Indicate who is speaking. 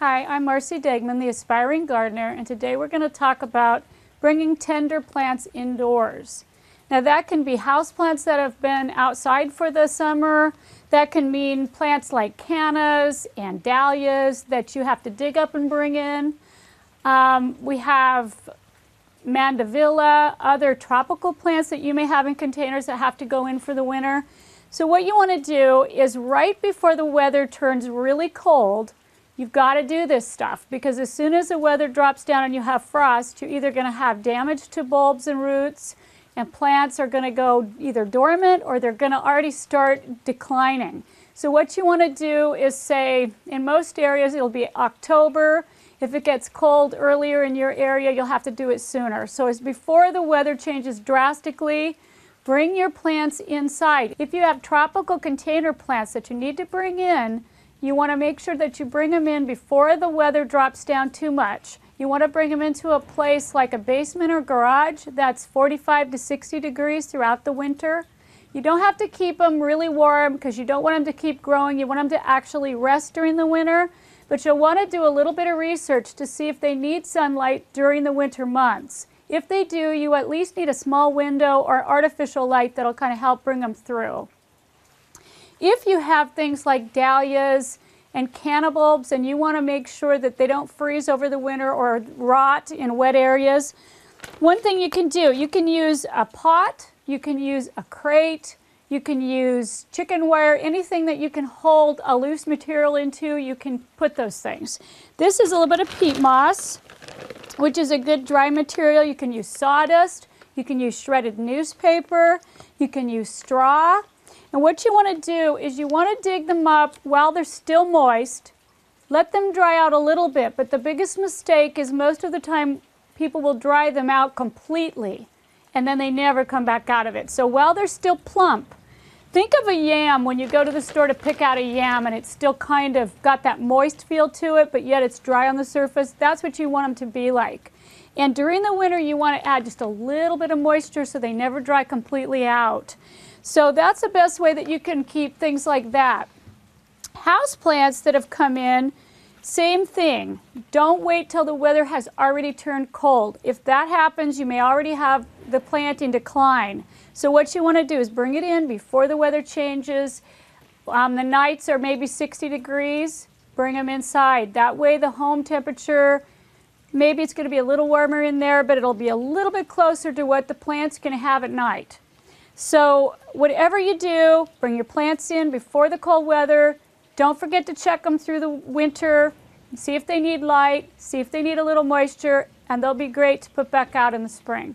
Speaker 1: Hi, I'm Marcy Degman, the Aspiring Gardener, and today we're going to talk about bringing tender plants indoors. Now that can be houseplants that have been outside for the summer. That can mean plants like cannas and dahlias that you have to dig up and bring in. We have mandevilla, other tropical plants that you may have in containers that have to go in for the winter. So what you want to do is right before the weather turns really cold, you've got to do this stuff, because as soon as the weather drops down and you have frost, you're either going to have damage to bulbs and roots, and plants are going to go either dormant or they're going to already start declining. So what you want to do is say, in most areas it'll be October. If it gets cold earlier in your area, you'll have to do it sooner. So as before the weather changes drastically, bring your plants inside. If you have tropical container plants that you need to bring in, you want to make sure that you bring them in before the weather drops down too much. You want to bring them into a place like a basement or garage that's 45 to 60 degrees throughout the winter. You don't have to keep them really warm because you don't want them to keep growing. You want them to actually rest during the winter, but you'll want to do a little bit of research to see if they need sunlight during the winter months. If they do, you at least need a small window or artificial light that'll kind of help bring them through. If you have things like dahlias and canna bulbs and you want to make sure that they don't freeze over the winter or rot in wet areas, one thing you can do, you can use a pot, you can use a crate, you can use chicken wire, anything that you can hold a loose material into, you can put those things. This is a little bit of peat moss, which is a good dry material. You can use sawdust, you can use shredded newspaper, you can use straw. And what you want to do is you want to dig them up while they're still moist. Let them dry out a little bit, but the biggest mistake is most of the time people will dry them out completely and then they never come back out of it. So while they're still plump, think of a yam when you go to the store to pick out a yam and it's still kind of got that moist feel to it, but yet it's dry on the surface. That's what you want them to be like. And during the winter you want to add just a little bit of moisture so they never dry completely out. So that's the best way that you can keep things like that. House plants that have come in, same thing. Don't wait till the weather has already turned cold. If that happens, you may already have the plant in decline. So what you want to do is bring it in before the weather changes. The nights are maybe 60 degrees. Bring them inside. That way the home temperature, maybe it's going to be a little warmer in there, but it'll be a little bit closer to what the plant's going to have at night. So whatever you do, bring your plants in before the cold weather. Don't forget to check them through the winter, see if they need light, see if they need a little moisture, and they'll be great to put back out in the spring.